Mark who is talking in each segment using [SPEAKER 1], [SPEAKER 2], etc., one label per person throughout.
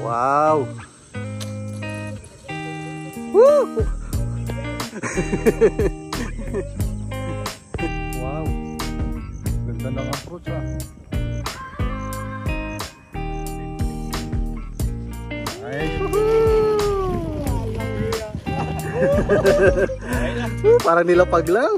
[SPEAKER 1] Wow! Woo! Wow! Ganda ng approach ah. Ay! Parang nilapag lang.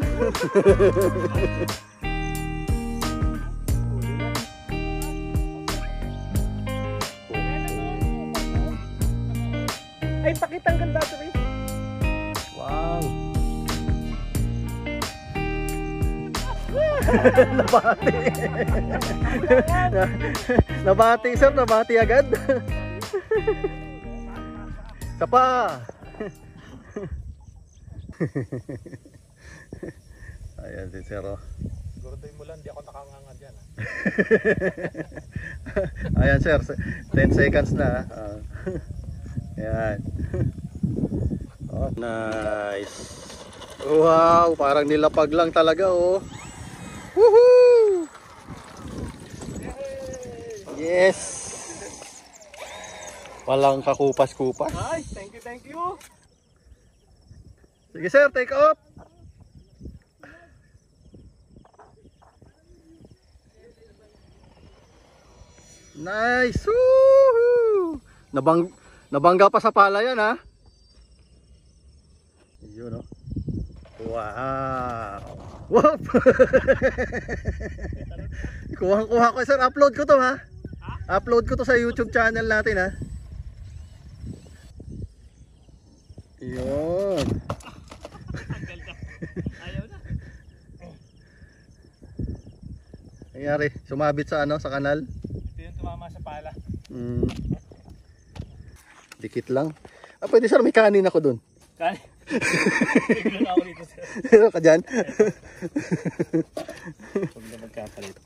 [SPEAKER 2] Ay, pakitang ganda ito eh.
[SPEAKER 1] Wow. Nabati. Nabati sir, nabati agad. Isa pa. Ayan si sir oh.
[SPEAKER 2] Gorodoy mo lang, di ako nakanganga dyan.
[SPEAKER 1] Ayan sir, 10 seconds na. Ayan. Oh, nice. Wow, parang nilapag lang talaga oh. Woohoo! Yes. Walang kakupas-kupas.
[SPEAKER 2] Ay, thank you, thank you.
[SPEAKER 1] Sige sir, take off. Nice. Woohoo! Nabangga pa sa pala yan ha. Yun oh. Wow. Wow. Kuha ko sir, upload ko to ha. Upload ko to sa YouTube channel natin ha. Yun.
[SPEAKER 2] Ayaw na.
[SPEAKER 1] Nangyari, sumabit sa ano, sa kanal.
[SPEAKER 2] Ito yung tumama sa pala.
[SPEAKER 1] Dikit lang. Ah, pwede sir, may kanin ako dun.
[SPEAKER 2] Kanin? Tignan ako dito sir.
[SPEAKER 1] Meron ka dyan?
[SPEAKER 2] Huwag na magkakalit.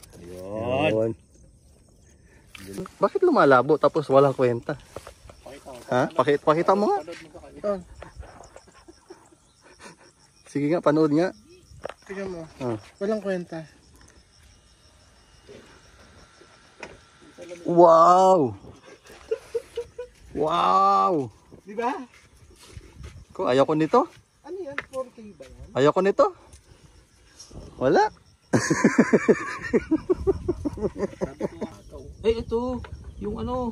[SPEAKER 2] Ayun.
[SPEAKER 1] Bakit lumalabo tapos walang kwenta? Ha? Pakita mo nga. Oh. Sige nga, panood nga.
[SPEAKER 2] Tignan mo.
[SPEAKER 1] Oh.
[SPEAKER 2] Walang kwenta.
[SPEAKER 1] Wow! Wow!
[SPEAKER 2] Diba?
[SPEAKER 1] Ko, ayaw ko nito.
[SPEAKER 2] Ano yan? 4K ba yan?
[SPEAKER 1] Ayaw ko nito. Wala.
[SPEAKER 3] Eh, ito. Yung ano.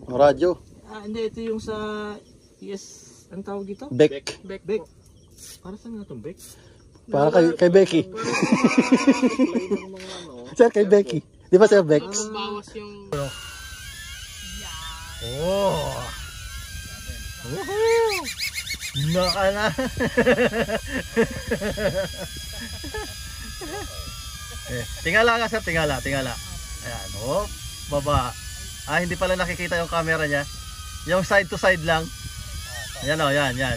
[SPEAKER 1] Ang radyo.
[SPEAKER 3] Ah, hindi. Ito yung sa... Yes. Ang tawag dito?
[SPEAKER 1] Beck.
[SPEAKER 3] Beck. Para saan nga itong Beck?
[SPEAKER 1] Para kay Becky. Sir, kay Becky. Di ba sir Beck?
[SPEAKER 3] Bawas yung...
[SPEAKER 1] Oh! Woohoo! Naka na! Tingala nga sir, tingala. Ayan, oh, baba. Ah, hindi pala nakikita yung camera niya. Yung side to side lang. Yan oh, yan.
[SPEAKER 2] Pero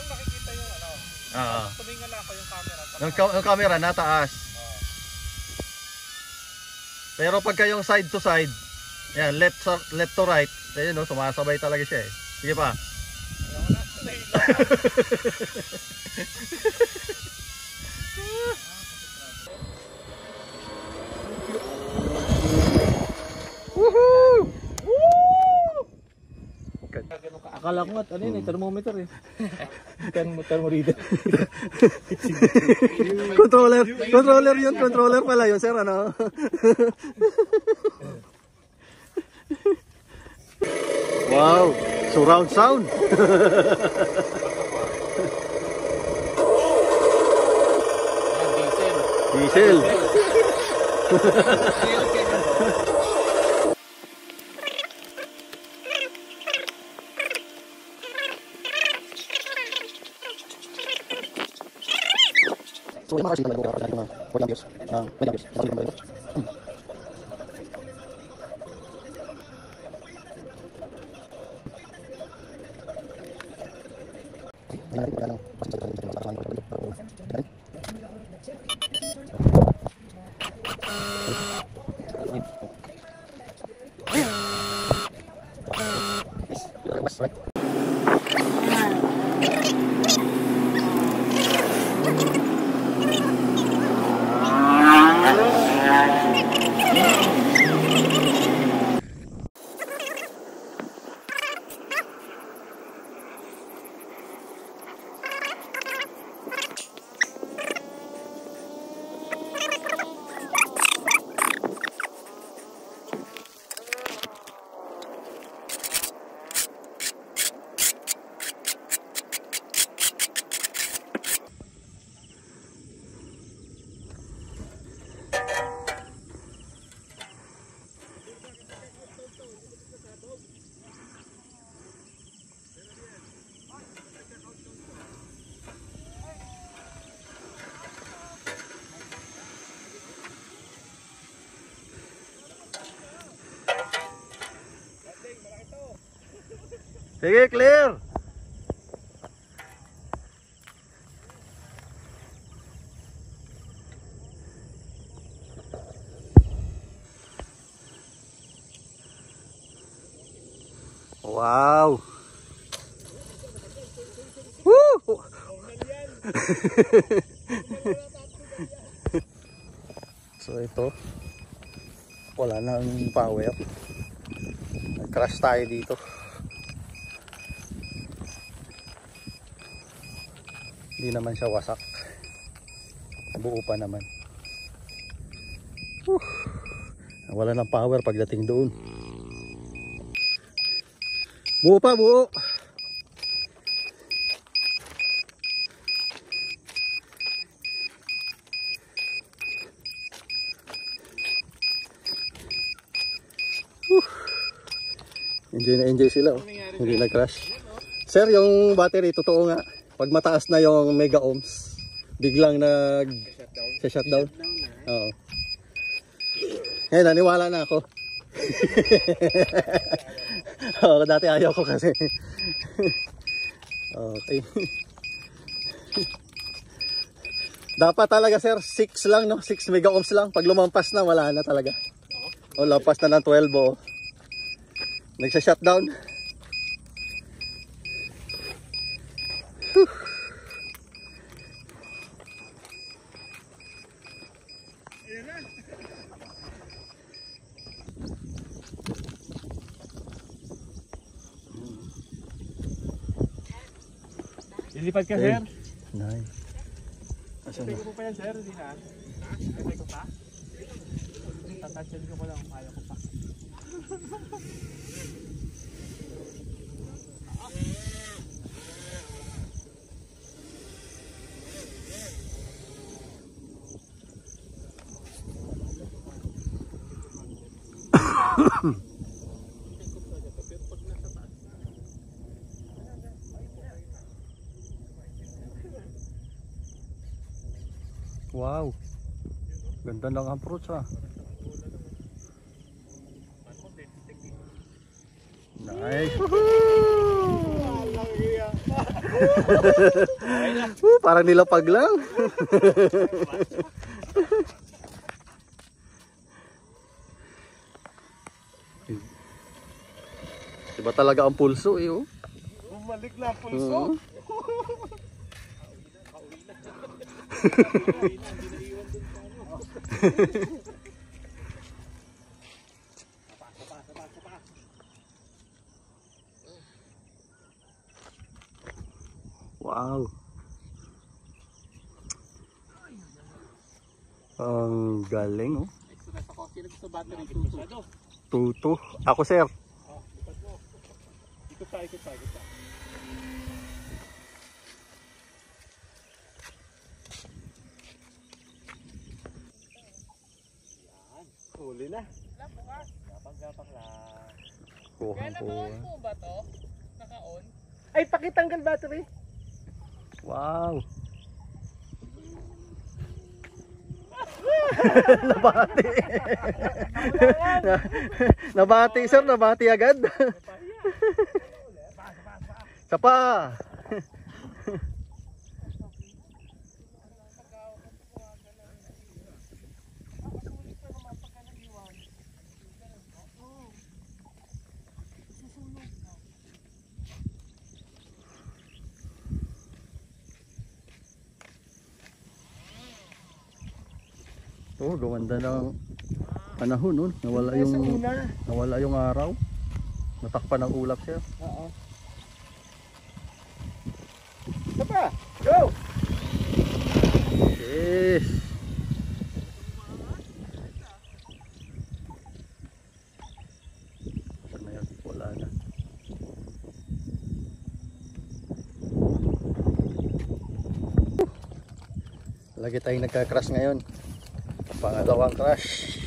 [SPEAKER 2] nakikita yung ano.
[SPEAKER 1] Oo.
[SPEAKER 2] Tumingala ko yung camera.
[SPEAKER 1] Yung camera nataas. Pero pagka yung side to side, yan, left to right, ayun no, sumasabay talaga siya eh. Sige pa. Woohoo!
[SPEAKER 3] Akala ko nga, ano yun eh, thermometer eh. Thermometer.
[SPEAKER 1] Controller yun, controller pala yun sir, ano? Wow, surround sound. Diesel. So yung mga kasi talaga ako ng 40 amperes, 20 amperes, kasi naman ito. Sige, clear. Wow. Woo! So ito, wala nang power. Nag-crash tayo dito. Hindi naman siya wasak. Buo pa naman. Wala nang power pagdating doon. Buo pa, buo. Enjoy na enjoy sila, oh. Hindi nag-crash. Sir, yung battery, totoo nga. Pag mataas na yung mega ohms, biglang nag-shutdown. Oo. Ngayon, naniwala na ako. Oo, dati ayaw ko kasi. Okay. Dapat talaga, sir, 6 lang, no? 6 mega ohms lang. Pag lumampas na, wala na talaga. O, lampas na ng 12, oh. Nagsa-shutdown.
[SPEAKER 3] Lilipad ka, sir?
[SPEAKER 1] Nice.
[SPEAKER 3] Katay ko pa yan, sir. Hindi na. Katay ko pa? Tatachan ko lang. Ayaw ko pa.
[SPEAKER 1] Wow. Ganda ng approach, ah. Nice. Parang nilapag lang. Iba talaga ang pulso, eh, oh.
[SPEAKER 2] Bumalik na ang pulso.
[SPEAKER 1] Wow. Ang galing, oh. Tuto. Ako, sir.
[SPEAKER 2] Ikot pa. Huli na. Gapang lang.
[SPEAKER 1] Kuhang-kuha.
[SPEAKER 3] po ba to? Naka-on?
[SPEAKER 2] Ay, pakitanggal battery.
[SPEAKER 1] Wow. Nabati. Nabati, sir. Nabati agad. Sapa. Oh, gumanda ng panahon nun. Nawala yung araw. Natakpan ng ulap, sir.
[SPEAKER 2] Oo. Sapa, go!
[SPEAKER 1] Yes. Saan na yan? Wala na. Lagi tayong nagka-crash ngayon. Pangalawang crash.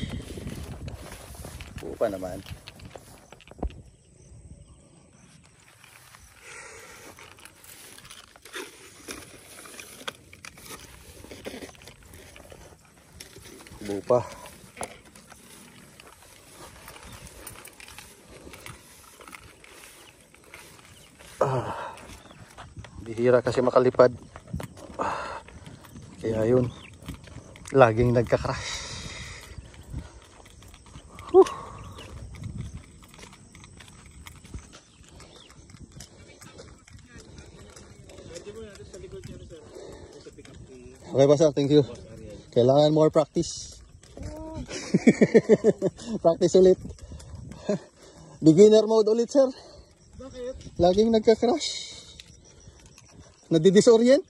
[SPEAKER 1] Buo pa naman. Buo pa. Bihira kasi makalipad. Kaya yun, laging nagka-crash. Okay ba sir? Thank you. Kailangan more practice. Practice ulit. Beginner mode ulit sir.
[SPEAKER 2] Bakit?
[SPEAKER 1] Laging nagka-crash. Nadidisorient.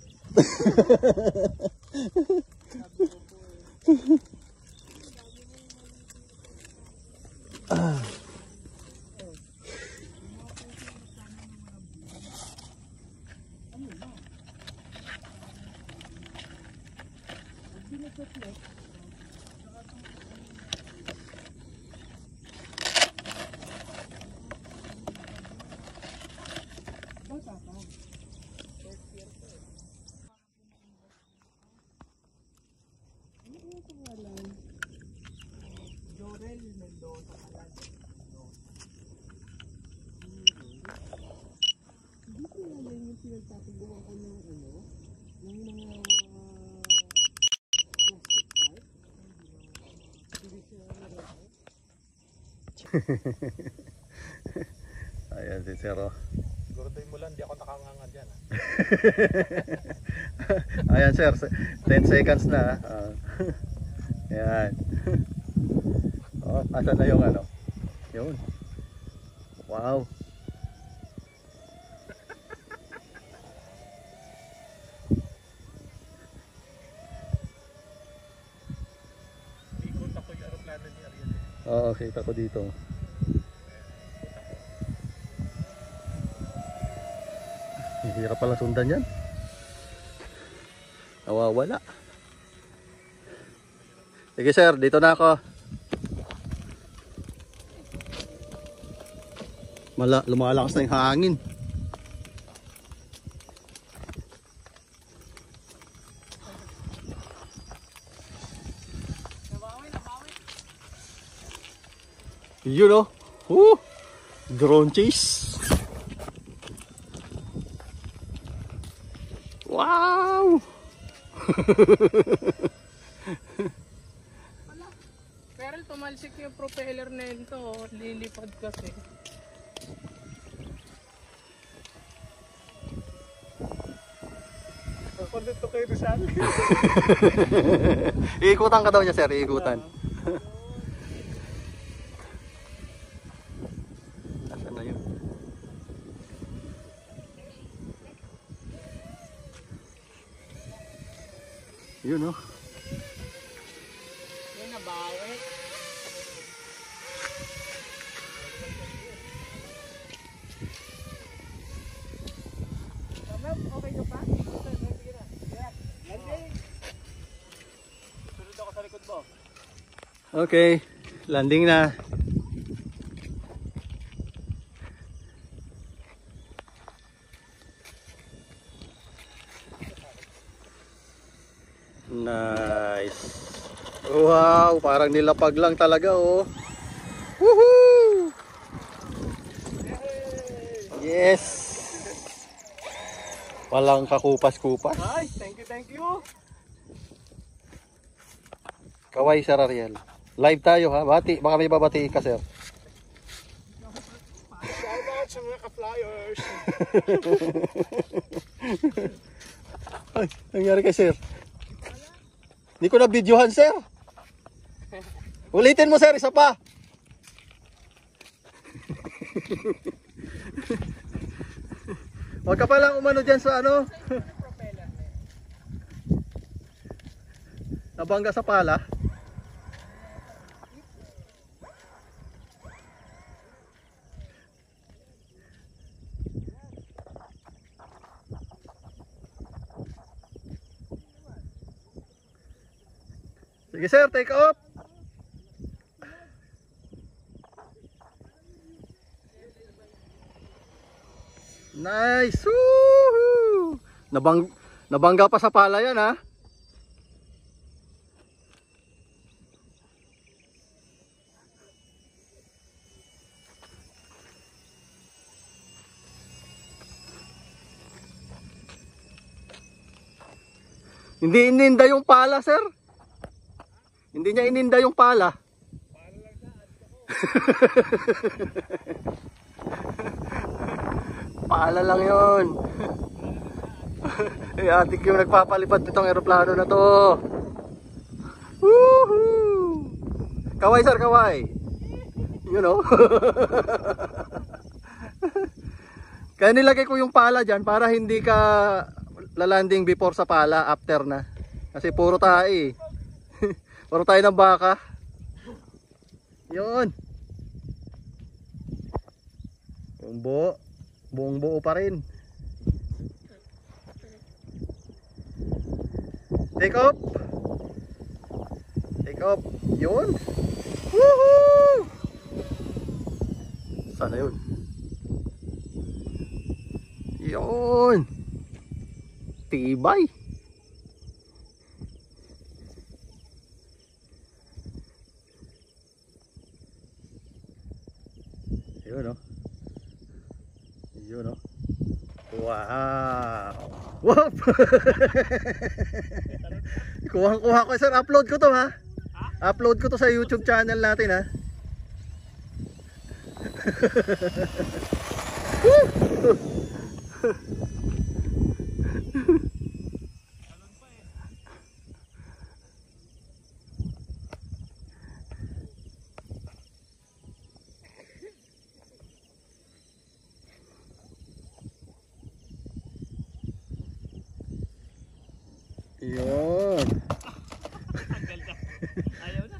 [SPEAKER 1] Ayan si Zero.
[SPEAKER 3] Siguro tayo mo lang, di ako nakanganga dyan.
[SPEAKER 1] Ayan sir, 10 seconds na. Ayan. Oh, asan na yung ano? Yun. Wow.
[SPEAKER 3] Ikot ako yung aeroplano ni Ariel.
[SPEAKER 1] Oo, kita ko dito. Hirap pala sundan yan. Nawawala. Sige sir, dito na ako. Lumalakas na yung hangin. You know, drone chase. Wow!
[SPEAKER 4] Pero tumalsik yung propeller na ito, lilipad kasi.
[SPEAKER 3] Napunod to kayo sa amin.
[SPEAKER 1] Iikutan ka daw niya sir, iikutan. Nasaan na yun? Yun oh.
[SPEAKER 4] Yan nabawi. Okay ka pa?
[SPEAKER 3] Sunod ako sa likod mo.
[SPEAKER 1] Okay, landing na. Nice. Wow, parang nilapag lang talaga oh. Woohoo! Yes. Walang kakupas-kupas.
[SPEAKER 3] Ay, thank you.
[SPEAKER 1] Kaway Sir Ariel. Live tayo ha. Bati, baka may babati ka sir.
[SPEAKER 3] Shout out sa mga ka-flyers.
[SPEAKER 1] Ay, nangyari kay sir. Hindi ko na videohan sir. Ulitin mo sir, isa pa. Huwag ka palang umano dyan sa ano. Nabangga sa pala. Sige sir, take off. Nice. Woohoo! Nabangga pa sa pala yan ha. Hindi ininda yung pala, sir. Hindi niya ininda yung pala. Pala lang yun. Eh, atik yung nagpapalipad nitong eroplano na to. Woohoo! Kaway, sir, kaway. You know? Kaya nilagay ko yung pala dyan para hindi ka lalanding before sa pala, after na. Kasi puro tayo eh. Puro tayo ng baka. Yun. Yung buo. Buong buo pa rin. Take off. Take off. Yun. Woohoo! Sana yun. Yun. Tibay. Yun oh. Yun oh. Wow. Whoop. Kuha ko sir, upload ko to ha. Upload ko to sa YouTube channel natin ha. Yun.
[SPEAKER 3] Ayaw na.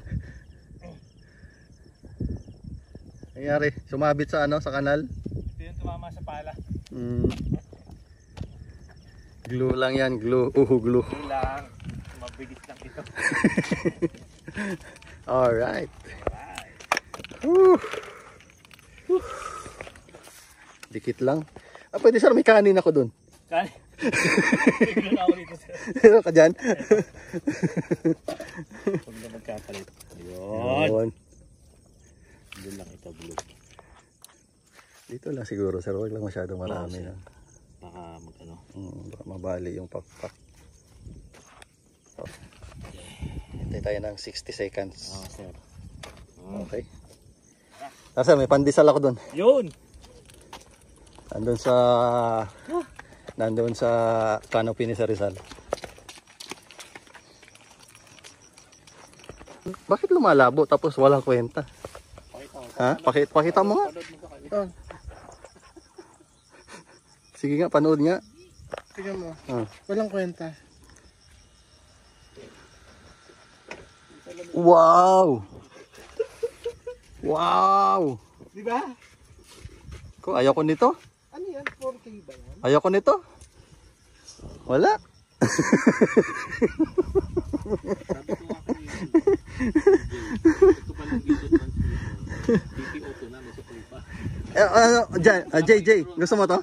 [SPEAKER 1] Nangyari, sumabit sa ano, sa kanal.
[SPEAKER 3] Ito yung tumama sa pala.
[SPEAKER 1] Glue lang yan, glue. Glue.
[SPEAKER 3] Ito lang. Mabilis lang ito.
[SPEAKER 1] Alright. Whew. Dikit lang. Ah, pwede sir, may kanin ako dun.
[SPEAKER 3] Kani? Tignan ako dito sir.
[SPEAKER 1] Meron ka dyan?
[SPEAKER 3] Huwag na magkakalit. Yun. Doon lang ito blue.
[SPEAKER 1] Dito lang siguro sir, huwag lang masyado marami lang.
[SPEAKER 3] Baka mag ano.
[SPEAKER 1] Baka mabali yung pakpak. So, hintay tayo ng 60 seconds.
[SPEAKER 3] Oo sir.
[SPEAKER 1] Okay. Ah, sir, may pandesal ako dun.
[SPEAKER 3] Yun!
[SPEAKER 1] Nandun sa canopy ni Sir Rizal. Bakit lumalabo tapos walang kwenta? Ha? Pakita mo nga. Oh. Sige nga, panood nga.
[SPEAKER 2] Tingnan mo.
[SPEAKER 1] Oh.
[SPEAKER 2] Walang kwenta.
[SPEAKER 1] Wow! Wow!
[SPEAKER 2] Di ba?
[SPEAKER 1] Ko, ayaw ko nito.
[SPEAKER 2] Ano yan? 4K ba yan?
[SPEAKER 1] Ayaw ko nito. Wala. JJ, gusto mo to?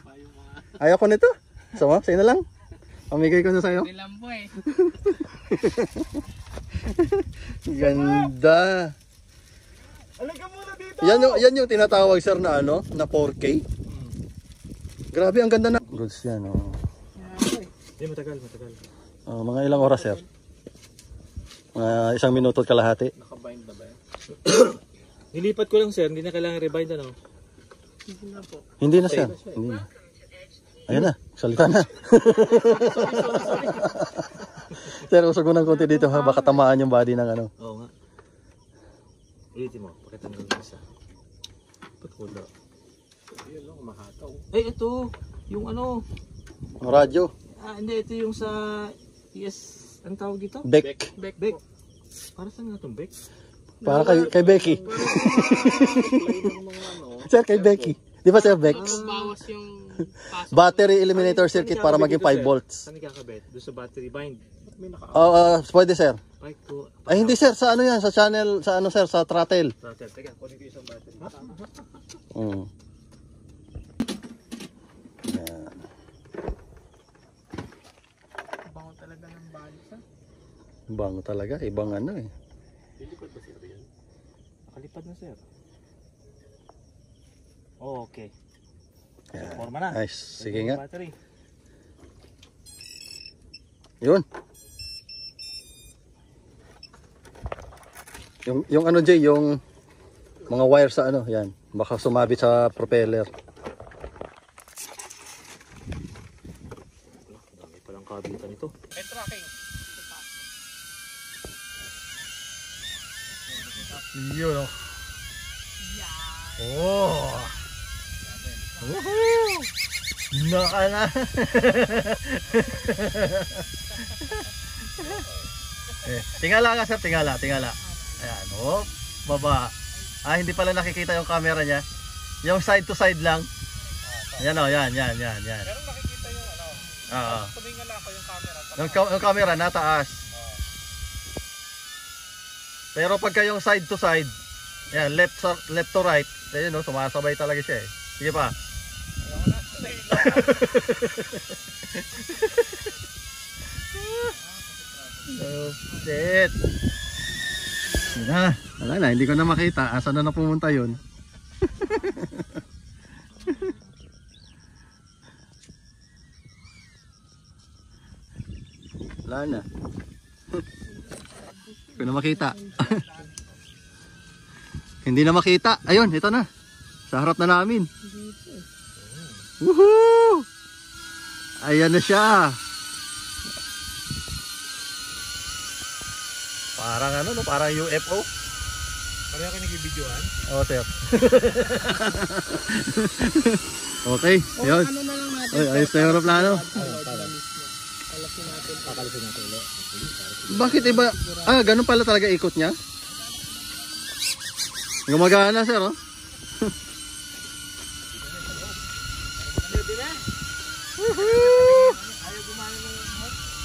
[SPEAKER 1] Ayaw ko nito. Gusto mo? Sa'yo na lang. Pamigay ko na sa'yo.
[SPEAKER 4] Hindi lang po eh.
[SPEAKER 1] Ganda.
[SPEAKER 2] Alaga muna dito!
[SPEAKER 1] Yan yung tinatawag sir na ano, na 4K. Grabe, ang ganda na. Goods yan, oh.
[SPEAKER 3] Hindi, matagal.
[SPEAKER 1] Mga ilang oras sir? Mga 1 minuto at kalahati.
[SPEAKER 3] Nakabind na ba yan? Nilipat ko lang sir, hindi na kailangan rebind ano?
[SPEAKER 4] Hindi na po.
[SPEAKER 1] Hindi na sir. Hindi na. Ayan na, salita na. Sir, usog mo ng konti dito ha, baka tamaan yung body ng ano.
[SPEAKER 3] Oo nga. Ulitin mo, pakita mo yung isa. Ba't wala? Ayun lang, mahataw. Eh, ito, yung ano.
[SPEAKER 1] Ang radyo.
[SPEAKER 3] Hindi, ito yung sa ES, ang tawag dito?
[SPEAKER 1] Beck.
[SPEAKER 3] Beck. Para saan nga itong Beck?
[SPEAKER 1] Para kay Becky. Sir, kay Becky. Di ba sir, Beck?
[SPEAKER 4] Bawas yung pasok.
[SPEAKER 1] Battery eliminator circuit para maging 5 volts.
[SPEAKER 3] Saan ikakabit? Doon sa battery bind. May naka
[SPEAKER 1] Pwede sir.
[SPEAKER 3] Ay, ko.
[SPEAKER 1] Ay hindi sir, sa ano yan? Sa channel, sa ano sir, sa throttle.
[SPEAKER 3] Teka, kunin ko isang battery.
[SPEAKER 1] Yan.
[SPEAKER 4] Bango talaga ng balsa.
[SPEAKER 1] Bango talaga, ibang ano eh.
[SPEAKER 3] Lilipad ba sir yan? Nakalipad na sir. Oh, okay.
[SPEAKER 1] Yan.
[SPEAKER 3] Forma na.
[SPEAKER 1] Nice, sige nga.
[SPEAKER 3] Battery.
[SPEAKER 1] Yun. Yung ano Jay, yung mga wire sa ano, yan. Baka sumabit sa propeller.
[SPEAKER 3] Dami palang kabitan ito.
[SPEAKER 4] May tracking.
[SPEAKER 1] Yun oh. Oh. Woohoo! Naka na. Tingala nga sir, tingala. Ayan, oh, baba. Hindi pala nakikita yung camera niya. Yung side to side lang. Ayan oh, yan.
[SPEAKER 4] Pero nakikita yung ano.
[SPEAKER 1] Oo.
[SPEAKER 4] Tumingin na ako yung camera.
[SPEAKER 1] Yung camera nataas. Pero pagka yung side to side, yan, left to right, ayun no, sumasabay talaga siya eh. Sige pa.
[SPEAKER 4] Ayoko na.
[SPEAKER 1] Oh, shit. Wala na, hindi ko na makita. Asan na pumunta yun? Wala na. Hindi ko na makita. Hindi na makita. Ayun, ito na. Sa harap na namin. Woohoo! Ayan na siya. Parang ano no, parang UFO.
[SPEAKER 3] Pareho kayo nag-videoan?
[SPEAKER 1] Oh, sir. Okay, yun.
[SPEAKER 4] Ano na lang natin.
[SPEAKER 1] Ay, ayos na yung aeroplano.
[SPEAKER 3] Kakalisin natin ulit.
[SPEAKER 1] Bakit iba? Ganun pala talaga ikot niya. Gumagana, sir, oh. Woohoo!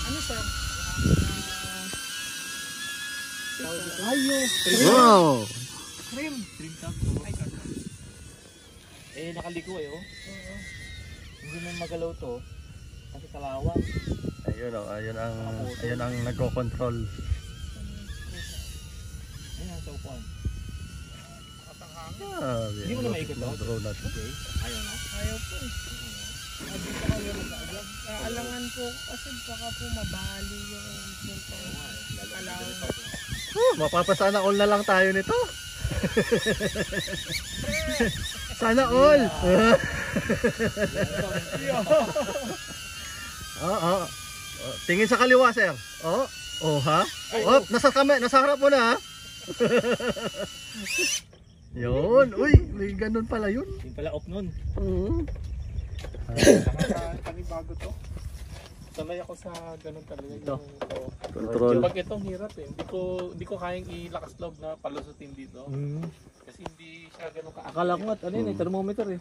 [SPEAKER 4] Ano sir?
[SPEAKER 1] Wow!
[SPEAKER 4] Cream.
[SPEAKER 3] Nakaliko eh, oh. Hindi mo magalaw to. Kasi kalawang.
[SPEAKER 1] Ayun, oh, ayun ang nagko-control.
[SPEAKER 3] Ayan, sa upuan.
[SPEAKER 1] Hindi
[SPEAKER 3] mo na maikot, no?
[SPEAKER 1] Drone na to.
[SPEAKER 3] Okay. Ayaw, no?
[SPEAKER 4] Ayaw po eh. Hindi pa kami mag-aagad. Alangan po kasi baka po mabali yung punta.
[SPEAKER 1] Mapapasana all na lang tayo nito. Sana all. Tingin sa kaliwa, sir. Ha? Nasa harap mo na, ha? Yun. Uy, may ganun pala yun.
[SPEAKER 3] Yung pala off nun.
[SPEAKER 2] Panibago to. Sanay ako sa ganun talaga
[SPEAKER 3] Ito.
[SPEAKER 2] yung
[SPEAKER 1] Control.
[SPEAKER 2] pag itong hirap eh. Hindi ko kayang ilakas loob na palusutin dito. Kasi hindi siya ganun ka.
[SPEAKER 3] Akala ko nga, ano yun eh, thermometer eh.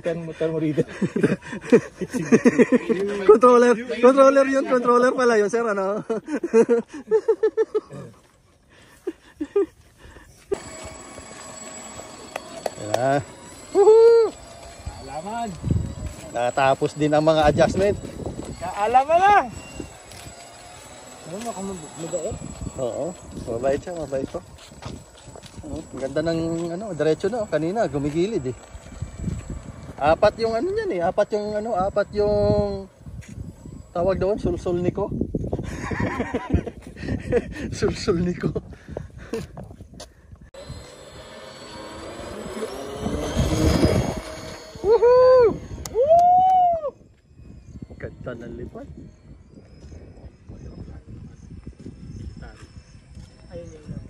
[SPEAKER 3] Thermometer.
[SPEAKER 1] Controller yun. Controller pala yun, sir. Ano? Yan. Woohoo!
[SPEAKER 2] Alaman!
[SPEAKER 1] Natapos din ang mga adjustment.
[SPEAKER 2] Kaalaman na! Ano mo kung magaot?
[SPEAKER 1] Oo, mabait siya, mabait to. Ang ganda ng diretso na, kanina gumigilid eh. Apat yung ano niyan eh, apat yung tawag doon, sulsul niko. Sulsul niko. Woohoo! Woo! Ganda ng lipad.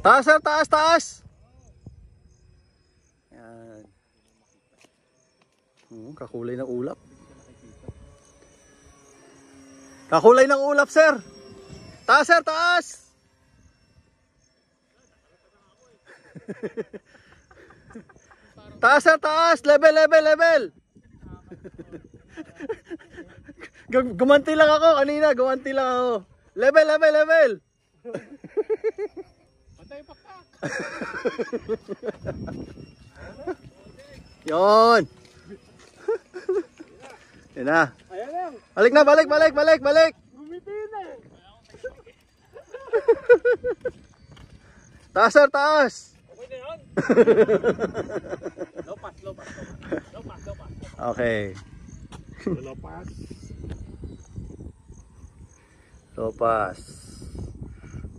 [SPEAKER 1] Taas, sir, taas! Yan. Kakulay ng ulap. Kakulay ng ulap, sir! Taas, sir, taas! Taas, sir, taas! Level! Gumanti lang ako kanina, Level! Yon. Yan na.
[SPEAKER 2] Ayan lang!
[SPEAKER 1] Balik na, balik.
[SPEAKER 2] Gumitin eh!
[SPEAKER 1] Taas, sir, taas.
[SPEAKER 2] Okay na yun? Low pass.
[SPEAKER 1] Okay.
[SPEAKER 2] Low pass.
[SPEAKER 1] Low pass.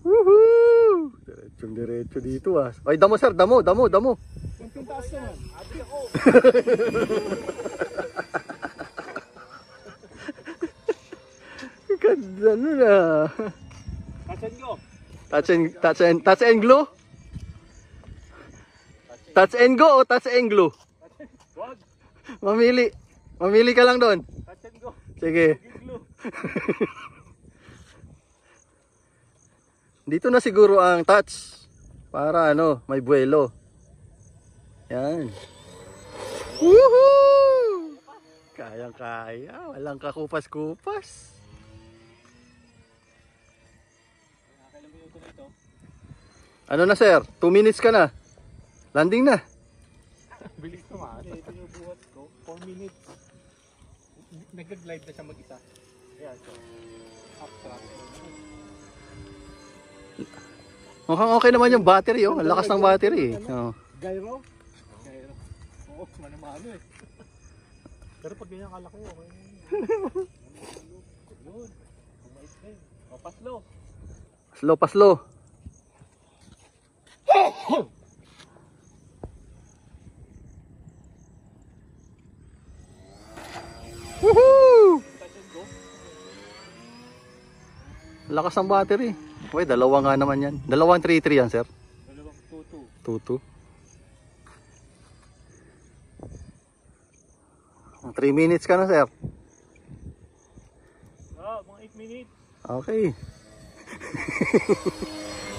[SPEAKER 1] Woohoo! Diretso dito ah. Ay, damo sir, damo.
[SPEAKER 4] Kunting taas naman. Ate ako.
[SPEAKER 1] Ganda nun ah.
[SPEAKER 3] Kasan ko.
[SPEAKER 1] Touch and glue? Touch and go o touch and glue?
[SPEAKER 3] Wag.
[SPEAKER 1] Mamili ka lang doon.
[SPEAKER 3] Kasan ko.
[SPEAKER 1] Sige. Dito na siguro ang touch para ano, may buwelo. Yan. Woohoo! Kayang-kaya, walang kakupas-kupas. Ano na sir? 2 minutes ka na. Landing na.
[SPEAKER 2] Bilis naman. Binubuhat ko. 4 minutes. Nag-glide na siya mag-isa. Ayan, so. Uptrack.
[SPEAKER 1] Mukhang okay naman yung battery oh. Ang lakas ng battery. Oh.
[SPEAKER 4] Gyro?
[SPEAKER 2] Gyro. Oo, manamano eh. Pero pag ganyan kalaki, okay. Yun. Kumais na eh. O, paslo.
[SPEAKER 1] Paslo. Woohoo! Lakas ng battery. Uy, dalawa nga naman yan. Dalawang 3-3 yan, sir.
[SPEAKER 2] Dalawang
[SPEAKER 1] 2-2.
[SPEAKER 2] 2-2.
[SPEAKER 1] 3 minutes ka na, sir.
[SPEAKER 2] Ah, mga 8 minutes.
[SPEAKER 1] Okay.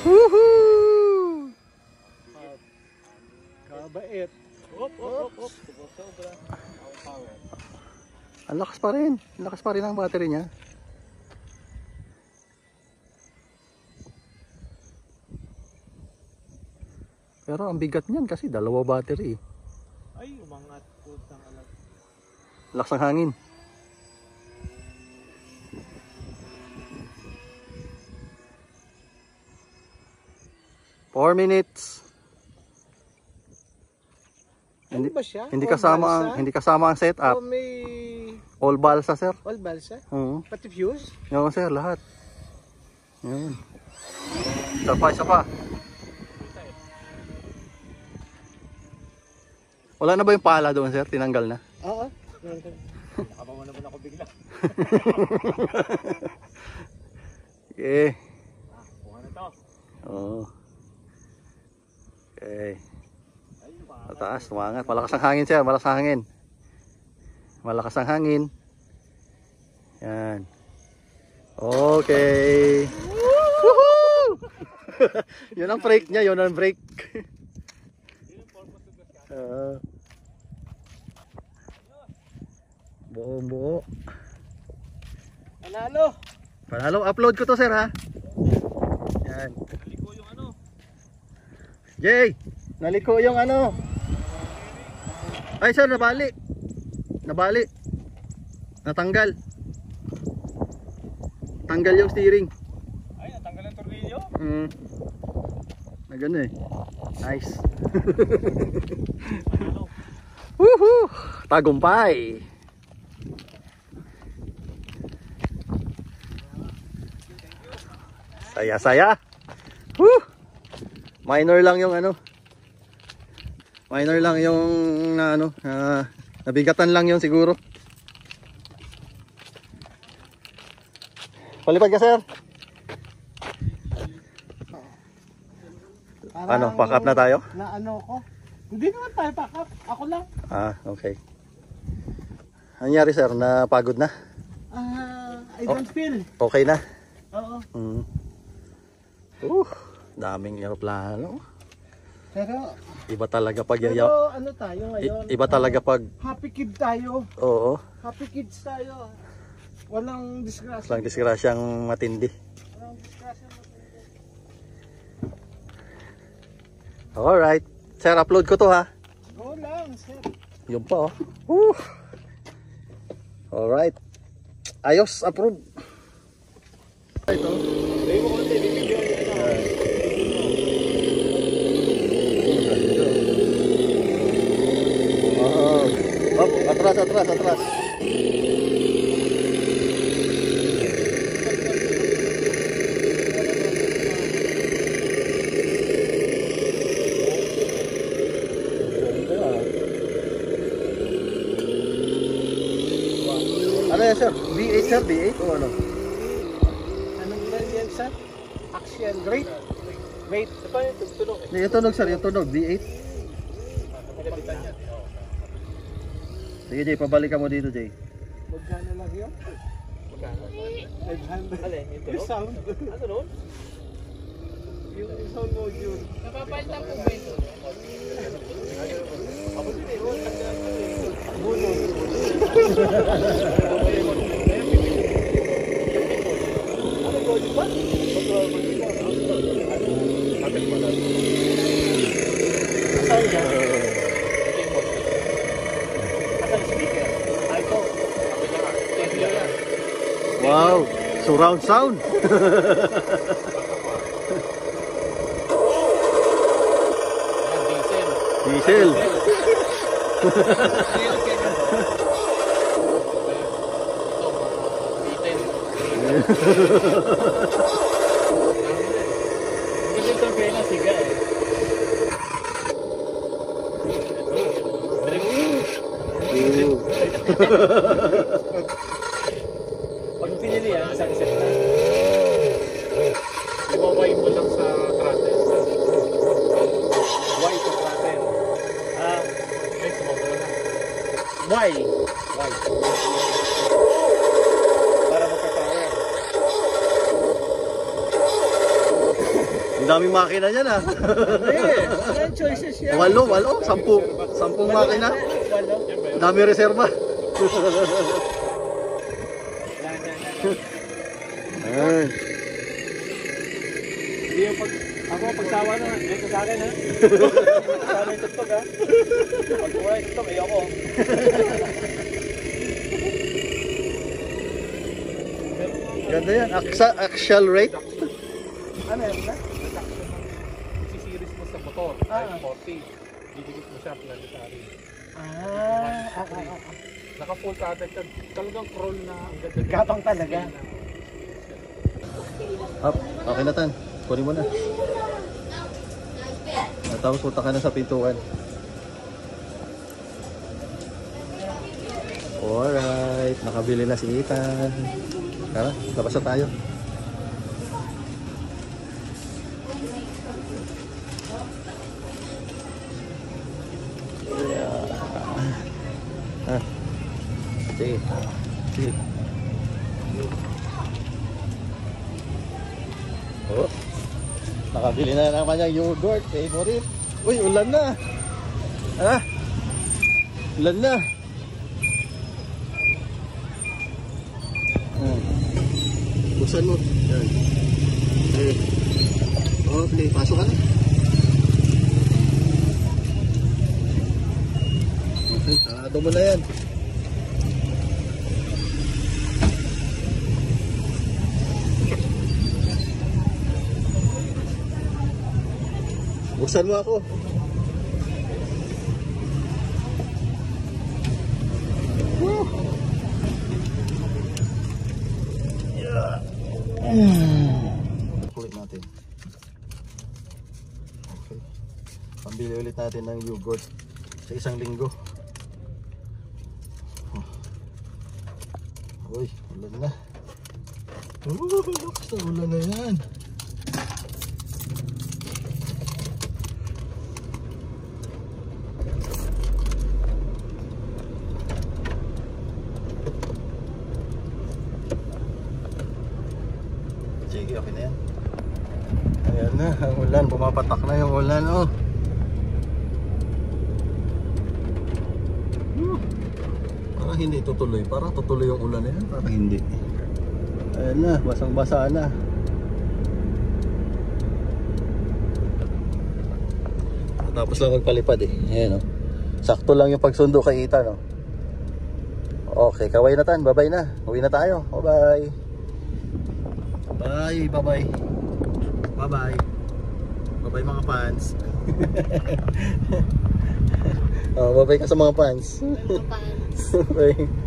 [SPEAKER 1] Woohoo!
[SPEAKER 4] Kabait.
[SPEAKER 2] Op. Sobra. Power.
[SPEAKER 1] Ang lakas pa rin. Ang lakas pa rin ang battery niya. Pero ang bigat niyan kasi dalawa battery.
[SPEAKER 2] Ay, umangat po ng alam.
[SPEAKER 1] Lakas ng hangin. Four minutes.
[SPEAKER 4] Ano ba siya?
[SPEAKER 1] Hindi
[SPEAKER 4] All
[SPEAKER 1] kasama ang setup.
[SPEAKER 4] balsa? O may
[SPEAKER 1] All balsa, sir.
[SPEAKER 4] all balsa?
[SPEAKER 1] Oo.
[SPEAKER 4] Pati fuse?
[SPEAKER 1] Yung sir, lahat. Yan. Isa pa. Wala na ba yung pala doon, sir? Tinanggal na.
[SPEAKER 4] Oo.
[SPEAKER 2] Nakabawa naman ako bigla.
[SPEAKER 1] Okay.
[SPEAKER 2] Kuha na to.
[SPEAKER 1] Oo. Okay.
[SPEAKER 2] Ay,
[SPEAKER 1] Mataas, tumangat. Malakas ang hangin, sir. Malakas ang hangin. Malakas ang hangin. Yan. Okay. Woohoo! Yun ang brake niya. Yun ang brake. Buo. Panalo. Upload ko to, sir, ha? Yan.
[SPEAKER 2] naliko yung ano.
[SPEAKER 1] Jay! Naliko yung ano. Ay, sir, nabali. Natanggal. Tanggal yung steering.
[SPEAKER 2] Ay, natanggal ang tornilyo.
[SPEAKER 1] Na gano'n eh. Nice. Woohoo! Tagumpay. Saya. Woo! Minor lang yung ano. Minor lang yung nabigatan lang yun siguro. Palipad ka, sir. Ano, pack up na tayo?
[SPEAKER 4] Na ano ko? Hindi naman tayo pack up. Ako lang.
[SPEAKER 1] Okay. Ano nangyari, sir? Napagod na?
[SPEAKER 4] I don't feel.
[SPEAKER 1] Okay na?
[SPEAKER 4] Oo.
[SPEAKER 1] Daming aeroplano.
[SPEAKER 4] Pero
[SPEAKER 1] Iba talaga pag
[SPEAKER 4] ano tayo ngayon?
[SPEAKER 1] Iba talaga pag
[SPEAKER 4] Happy kid tayo.
[SPEAKER 1] oo,
[SPEAKER 4] Happy kids tayo. Walang disgrasya.
[SPEAKER 1] lang disgrasyang matindi.
[SPEAKER 4] Walang disgrasya.
[SPEAKER 1] Alright. Sir, upload ko to, ha.
[SPEAKER 4] Go lang, sir.
[SPEAKER 1] Yun pa, oh. Alright. Ayos, approve. Ito. Oh, atras. yan sir? V8 sir? V8 o ano?
[SPEAKER 2] Anong brand yan, sir? Axial rate. Wait, ito pa yung tunog.
[SPEAKER 1] Yung tunog sir, yung tunog, V8. Sige Jay, pabalikan mo dito Jay.
[SPEAKER 2] Magkano lang yun? Magkano? 500. Alin, yung sound. Ano nun? Yung sound module.
[SPEAKER 4] Napapalitan po ba ito?
[SPEAKER 1] Wow, surround sound. Diesel.
[SPEAKER 2] Pag pinili yan, isang set na. Iwaway mo lang sa throttle. Y sa throttle. Ay, sumabot na. Y. Para magka-power.
[SPEAKER 1] Ang daming makina niyan ah.
[SPEAKER 4] Ano choices yan?
[SPEAKER 1] Walo, 10 makina. Ang dami reserva. Ay.
[SPEAKER 2] Hindi yung ako pagsawa na, ito sa akin ha. Kasama yung tugtog ha. Pag wala yung tugtog, ayoko.
[SPEAKER 1] Ganda yan. Axial rate.
[SPEAKER 2] Ano yan na? Isisiris mo sa motor, 540. Didikit mo siya, planetary. Naka-full throttle ka. Talagang crawl na ang ganda. Gapang talaga.
[SPEAKER 1] Up. Okay na tan. Kunin mo na. At tapos punta ka na sa pintuan. Alright. Nakabili na si Ethan. Tara, labas na tayo. Sige. Sige. Oh. Nakabili na naman yung yogurt. Favorite. Uy, ulan na. Ah. Ulan na. Buksan mo. Yan. Okay, pasok ka na. Okay, sarado mo na yan. Buksan mo ako. Kulit natin. Okay. Pambili ulit natin ng yogurt sa isang linggo. Uy, ulan na. Lakas na ulan na yan. Sige, okay na yan. Ayan na, ang ulan. Pumapatak na yung ulan, oh. Parang hindi tutuloy. Parang tutuloy yung ulan na yan. Parang hindi. Ayan na, basang-basa na. Tapos lang magpalipad eh. Ayan, oh. Sakto lang yung pagsundo kay Ethan, oh. Okay, kaway na tan. Bye-bye na. Uwi na tayo. Bye-bye. Bye, bye-bye. Bye-bye. Bye-bye mga fans. Oh, bye-bye ka sa mga fans.
[SPEAKER 4] Ano pa?
[SPEAKER 1] Bye.